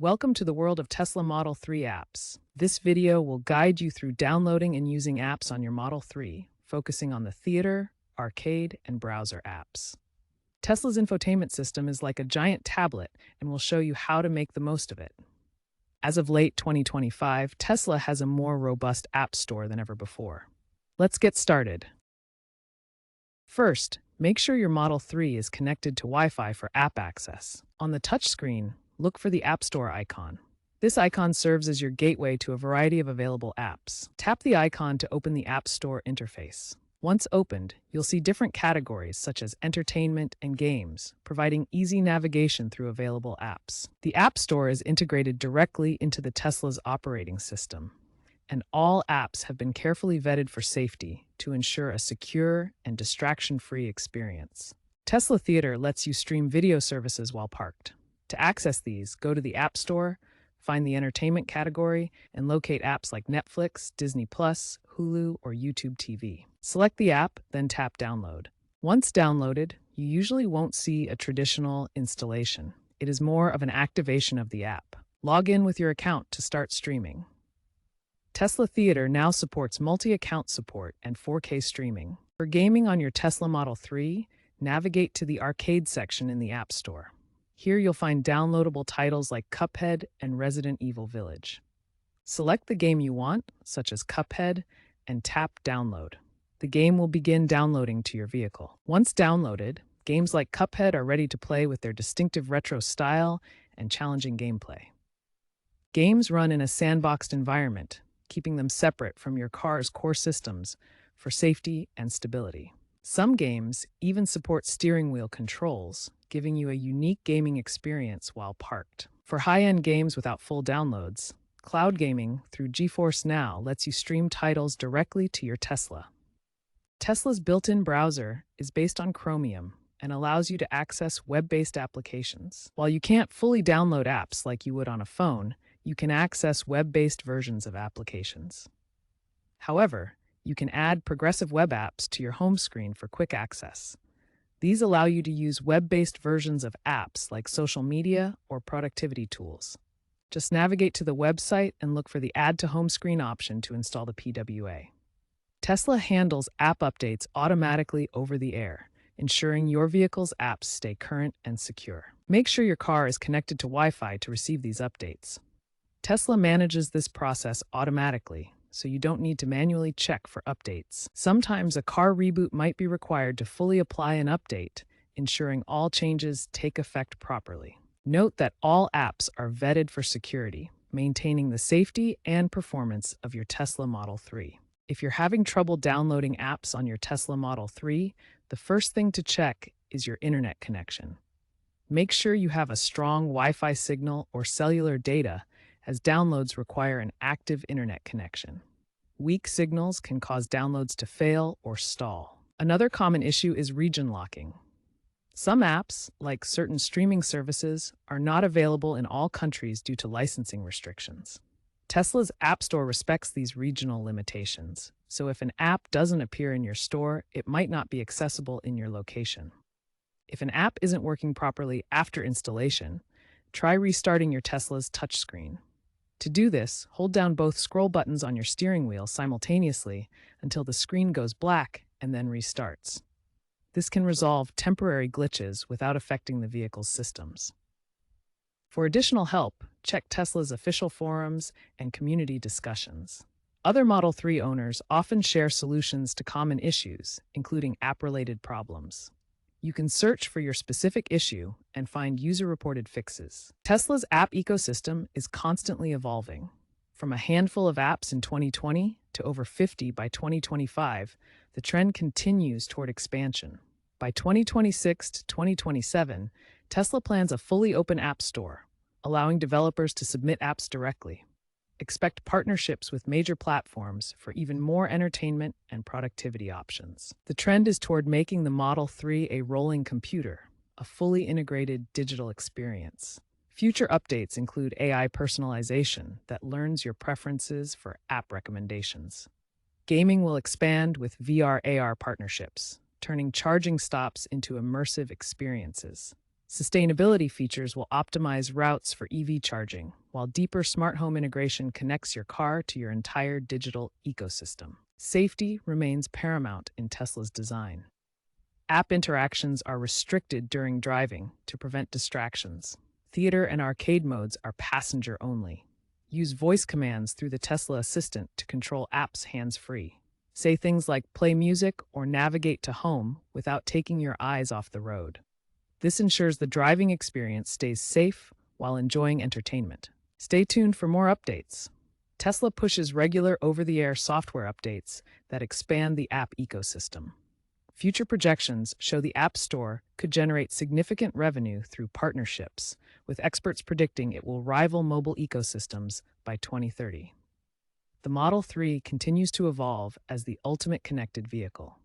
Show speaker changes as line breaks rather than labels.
Welcome to the world of Tesla Model 3 apps. This video will guide you through downloading and using apps on your Model 3, focusing on the theater, arcade, and browser apps. Tesla's infotainment system is like a giant tablet and will show you how to make the most of it. As of late 2025, Tesla has a more robust app store than ever before. Let's get started. First, make sure your Model 3 is connected to Wi-Fi for app access. On the touchscreen, look for the App Store icon. This icon serves as your gateway to a variety of available apps. Tap the icon to open the App Store interface. Once opened, you'll see different categories such as entertainment and games, providing easy navigation through available apps. The App Store is integrated directly into the Tesla's operating system, and all apps have been carefully vetted for safety to ensure a secure and distraction-free experience. Tesla Theater lets you stream video services while parked. To access these, go to the App Store, find the entertainment category, and locate apps like Netflix, Disney+, Hulu, or YouTube TV. Select the app, then tap Download. Once downloaded, you usually won't see a traditional installation. It is more of an activation of the app. Log in with your account to start streaming. Tesla Theater now supports multi-account support and 4K streaming. For gaming on your Tesla Model 3, navigate to the arcade section in the App Store. Here you'll find downloadable titles like Cuphead and Resident Evil Village. Select the game you want, such as Cuphead, and tap Download. The game will begin downloading to your vehicle. Once downloaded, games like Cuphead are ready to play with their distinctive retro style and challenging gameplay. Games run in a sandboxed environment, keeping them separate from your car's core systems for safety and stability. Some games even support steering wheel controls, giving you a unique gaming experience while parked. For high-end games without full downloads, cloud gaming through GeForce Now lets you stream titles directly to your Tesla. Tesla's built-in browser is based on Chromium and allows you to access web-based applications. While you can't fully download apps like you would on a phone, you can access web-based versions of applications. However, you can add progressive web apps to your home screen for quick access. These allow you to use web-based versions of apps like social media or productivity tools. Just navigate to the website and look for the Add to Home Screen option to install the PWA. Tesla handles app updates automatically over the air, ensuring your vehicle's apps stay current and secure. Make sure your car is connected to Wi-Fi to receive these updates. Tesla manages this process automatically, so you don't need to manually check for updates. Sometimes a car reboot might be required to fully apply an update, ensuring all changes take effect properly. Note that all apps are vetted for security, maintaining the safety and performance of your Tesla Model 3. If you're having trouble downloading apps on your Tesla Model 3, the first thing to check is your internet connection. Make sure you have a strong Wi-Fi signal or cellular data, as downloads require an active internet connection. Weak signals can cause downloads to fail or stall. Another common issue is region locking. Some apps, like certain streaming services, are not available in all countries due to licensing restrictions. Tesla's App Store respects these regional limitations, so if an app doesn't appear in your store, it might not be accessible in your location. If an app isn't working properly after installation, try restarting your Tesla's touchscreen. To do this, hold down both scroll buttons on your steering wheel simultaneously until the screen goes black and then restarts. This can resolve temporary glitches without affecting the vehicle's systems. For additional help, check Tesla's official forums and community discussions. Other Model 3 owners often share solutions to common issues, including app-related problems. You can search for your specific issue and find user-reported fixes. Tesla's app ecosystem is constantly evolving. From a handful of apps in 2020 to over 50 by 2025, the trend continues toward expansion. By 2026 to 2027, Tesla plans a fully open app store, allowing developers to submit apps directly. Expect partnerships with major platforms for even more entertainment and productivity options. The trend is toward making the Model 3 a rolling computer, a fully integrated digital experience. Future updates include AI personalization that learns your preferences for app recommendations. Gaming will expand with VR/AR partnerships, turning charging stops into immersive experiences. Sustainability features will optimize routes for EV charging, while deeper smart home integration connects your car to your entire digital ecosystem. Safety remains paramount in Tesla's design. App interactions are restricted during driving to prevent distractions. Theater and arcade modes are passenger only. Use voice commands through the Tesla Assistant to control apps hands-free. Say things like play music or navigate to home without taking your eyes off the road. This ensures the driving experience stays safe while enjoying entertainment. Stay tuned for more updates. Tesla pushes regular over-the-air software updates that expand the app ecosystem. Future projections show the App Store could generate significant revenue through partnerships, with experts predicting it will rival mobile ecosystems by 2030. The Model 3 continues to evolve as the ultimate connected vehicle.